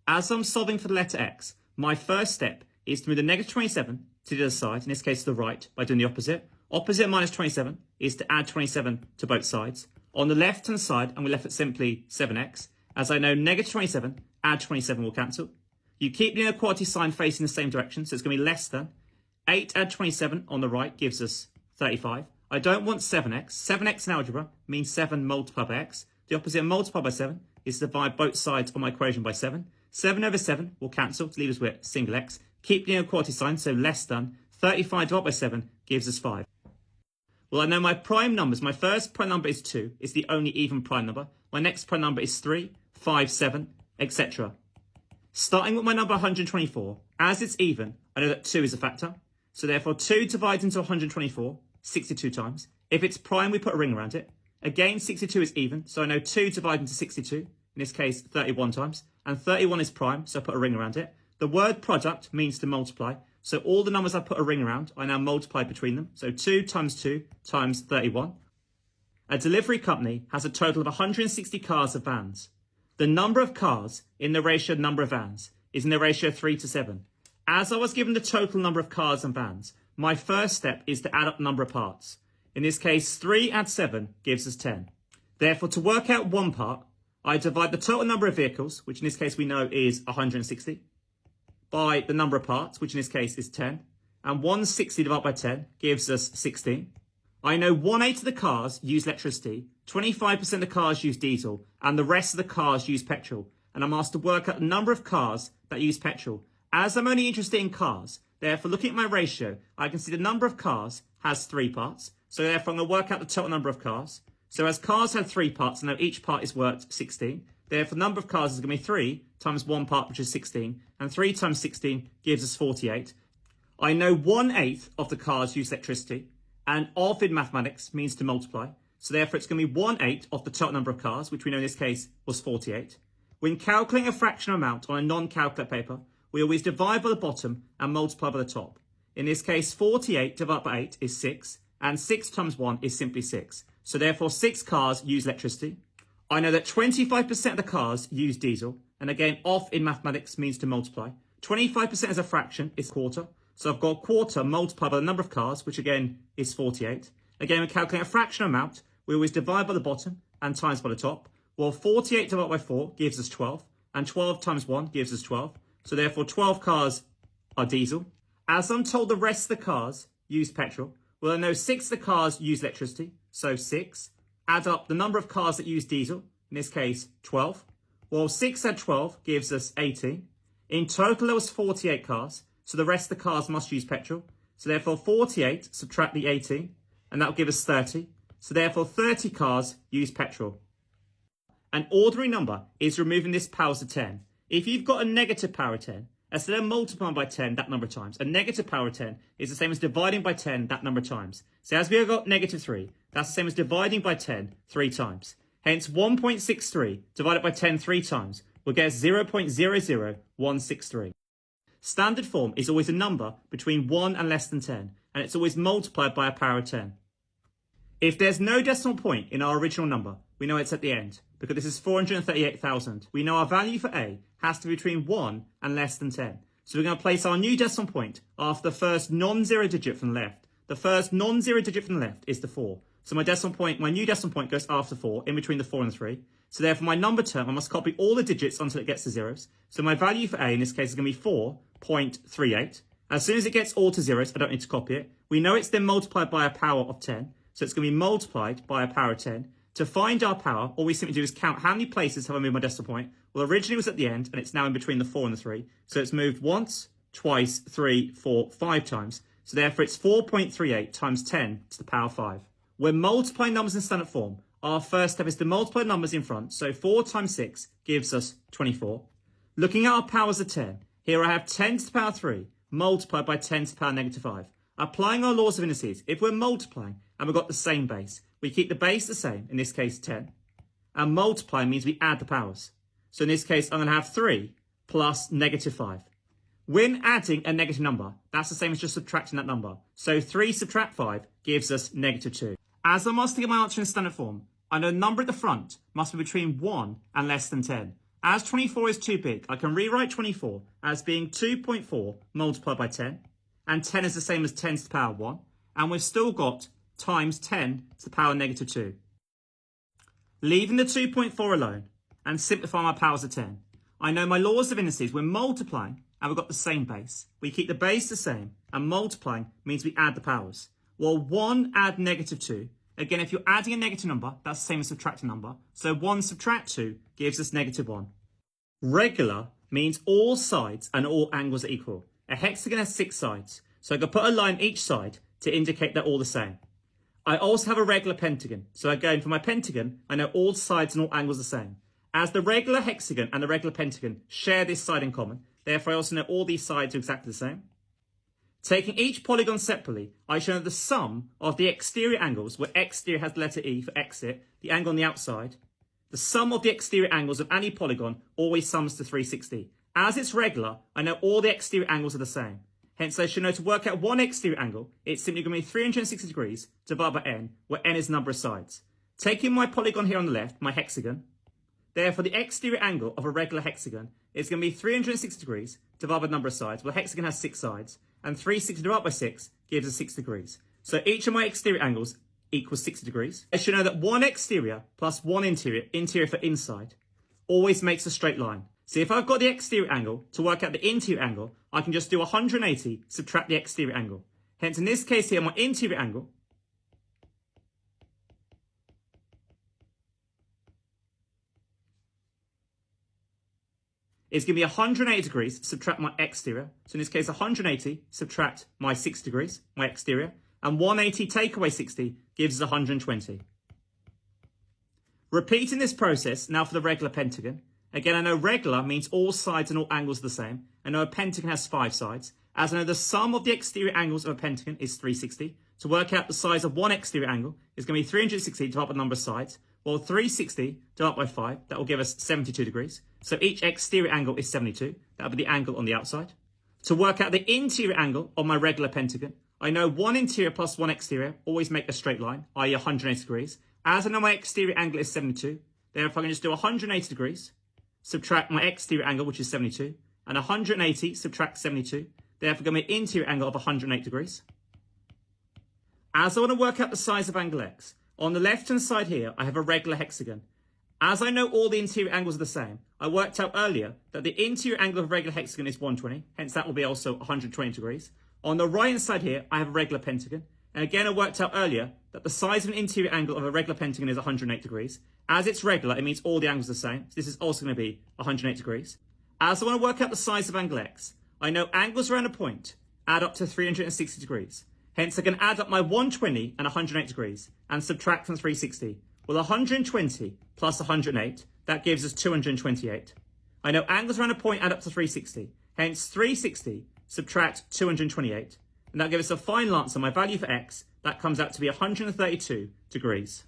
As I'm solving for the letter x, my first step is to move the negative 27 to the other side, in this case to the right, by doing the opposite. Opposite minus 27 is to add 27 to both sides. On the left-hand side, I'm left at simply 7x. As I know, negative 27, add 27 will cancel. You keep the inequality sign facing the same direction, so it's going to be less than. 8 add 27 on the right gives us 35. I don't want 7x. 7x in algebra means 7 multiplied by x. The opposite of multiplied by 7 is to divide both sides of my equation by 7. 7 over 7 will cancel to leave us with single x. Keep the inequality sign, so less than. 35 divided by 7 gives us 5. Well, I know my prime numbers. My first prime number is 2. It's the only even prime number. My next prime number is 3, 5, 7, etc. Starting with my number 124, as it's even, I know that 2 is a factor. So therefore, 2 divides into 124, 62 times. If it's prime, we put a ring around it. Again, 62 is even, so I know 2 divided into 62, in this case 31 times. And 31 is prime, so I put a ring around it. The word product means to multiply. So all the numbers I put a ring around, I now multiply between them. So 2 times 2 times 31. A delivery company has a total of 160 cars of vans. The number of cars in the ratio of number of vans is in the ratio 3 to 7. As I was given the total number of cars and vans, my first step is to add up the number of parts. In this case, 3 add 7 gives us 10. Therefore, to work out one part, I divide the total number of vehicles, which in this case we know is 160, by the number of parts, which in this case is 10. And 160 divided by 10 gives us 16. I know 1/8 of the cars use electricity, 25% of the cars use diesel, and the rest of the cars use petrol. And I'm asked to work out the number of cars that use petrol. As I'm only interested in cars, therefore looking at my ratio, I can see the number of cars has 3 parts. So therefore I'm going to work out the total number of cars. So as cars have 3 parts, I know each part is worth 16. Therefore the number of cars is going to be 3 times 1 part, which is 16. And 3 times 16 gives us 48. I know 1/8 of the cars use electricity. And of in mathematics means to multiply. So therefore it's going to be 1/8 of the total number of cars, which we know in this case was 48. When calculating a fractional amount on a non-calculator paper, we always divide by the bottom and multiply by the top. In this case, 48 divided by 8 is 6, and 6 times 1 is simply 6. So therefore, 6 cars use electricity. I know that 25% of the cars use diesel, and again, off in mathematics means to multiply. 25% as a fraction is a quarter, so I've got a quarter multiplied by the number of cars, which again is 48. Again, when calculating a fractional amount, we always divide by the bottom and times by the top. Well, 48 divided by 4 gives us 12, and 12 times 1 gives us 12. So therefore 12 cars are diesel. As I'm told the rest of the cars use petrol, well I know 6 of the cars use electricity, so 6. Add up the number of cars that use diesel, in this case 12. Well 6 add 12 gives us 18. In total there was 48 cars, so the rest of the cars must use petrol. So therefore 48 subtract the 18, and that will give us 30. So therefore 30 cars use petrol. An ordinary number is removing this powers of 10. If you've got a negative power of 10, instead of multiplying by 10 that number of times, a negative power of 10 is the same as dividing by 10 that number of times. So as we have got negative 3, that's the same as dividing by 10 3 times. Hence 1.63 divided by 10 3 times will get us 0.00163. Standard form is always a number between 1 and less than 10, and it's always multiplied by a power of 10. If there's no decimal point in our original number, we know it's at the end, because this is 438,000. We know our value for A has to be between 1 and less than 10. So we're going to place our new decimal point after the first non-zero digit from the left. The first non-zero digit from the left is the 4. So my new decimal point goes after 4, in between the 4 and the 3. So therefore my number term, I must copy all the digits until it gets to zeros. So my value for A in this case is going to be 4.38. As soon as it gets all to zeros, I don't need to copy it. We know it's then multiplied by a power of 10. So it's going to be multiplied by a power of 10. To find our power, all we simply do is count how many places have I moved my decimal point. Well, originally it was at the end, and it's now in between the 4 and the 3. So it's moved once, twice, 3, 4, 5 times. So therefore it's 4.38 times 10 to the power 5. When multiplying numbers in standard form, our first step is to multiply numbers in front. So 4 times 6 gives us 24. Looking at our powers of 10, here I have 10 to the power 3 multiplied by 10 to the power negative 5. Applying our laws of indices, if we're multiplying and we've got the same base, we keep the base the same, in this case 10. And multiply means we add the powers. So in this case, I'm going to have 3 plus negative 5. When adding a negative number, that's the same as just subtracting that number. So 3 subtract 5 gives us negative 2. As I'm asked to get my answer in standard form, I know the number at the front must be between 1 and less than 10. As 24 is too big, I can rewrite 24 as being 2.4 multiplied by 10, and 10 is the same as 10 to the power 1, and we've still got times 10 to the power negative 2. Leaving the 2.4 alone and simplify my powers of 10, I know my laws of indices, we're multiplying and we've got the same base. We keep the base the same, and multiplying means we add the powers. Well, 1 add negative 2. Again, if you're adding a negative number, that's the same as subtracting a number. So 1 subtract 2 gives us negative 1. Regular means all sides and all angles are equal. A hexagon has 6 sides, so I can put a line each side to indicate they're all the same. I also have a regular pentagon, so again for my pentagon, I know all sides and all angles are the same. As the regular hexagon and the regular pentagon share this side in common, therefore I also know all these sides are exactly the same. Taking each polygon separately, I show the sum of the exterior angles, where exterior has the letter E for exit, the angle on the outside. The sum of the exterior angles of any polygon always sums to 360. As it's regular, I know all the exterior angles are the same. Hence, I should know to work out one exterior angle, it's simply going to be 360 degrees divided by n, where n is the number of sides. Taking my polygon here on the left, my hexagon, therefore the exterior angle of a regular hexagon is going to be 360 degrees divided by the number of sides. Well, the hexagon has 6 sides, and 360 divided by 6 gives us 6 degrees. So each of my exterior angles equals 60 degrees. I should know that one exterior plus one interior for inside, always makes a straight line. So if I've got the exterior angle, to work out the interior angle, I can just do 180, subtract the exterior angle. Hence, in this case here, my interior angle is going to be 180 degrees, subtract my exterior. So in this case, 180, subtract my 6 degrees, my exterior. And 180 take away 60 gives us 120. Repeating this process now for the regular pentagon. Again, I know regular means all sides and all angles are the same. I know a pentagon has 5 sides. As I know the sum of the exterior angles of a pentagon is 360. To work out the size of one exterior angle is going to be 360 divided by the number of sides. Well, 360 divided by 5, that will give us 72 degrees. So each exterior angle is 72. That will be the angle on the outside. To work out the interior angle of my regular pentagon, I know one interior plus one exterior always make a straight line, i.e. 180 degrees. As I know my exterior angle is 72, therefore I can just do 180 degrees, subtract my exterior angle, which is 72, and 180 subtract 72, therefore give me an interior angle of 108 degrees. As I want to work out the size of angle X, on the left-hand side here, I have a regular hexagon. As I know all the interior angles are the same, I worked out earlier that the interior angle of a regular hexagon is 120, hence that will be also 120 degrees. On the right-hand side here, I have a regular pentagon. And again, I worked out earlier that the size of an interior angle of a regular pentagon is 108 degrees. As it's regular, it means all the angles are the same. So this is also going to be 108 degrees. As I want to work out the size of angle X, I know angles around a point add up to 360 degrees. Hence, I can add up my 120 and 108 degrees and subtract from 360. Well, 120 plus 108, that gives us 228. I know angles around a point add up to 360. Hence, 360 subtract 228. And that gives us a final answer. My value for X, that comes out to be 132 degrees.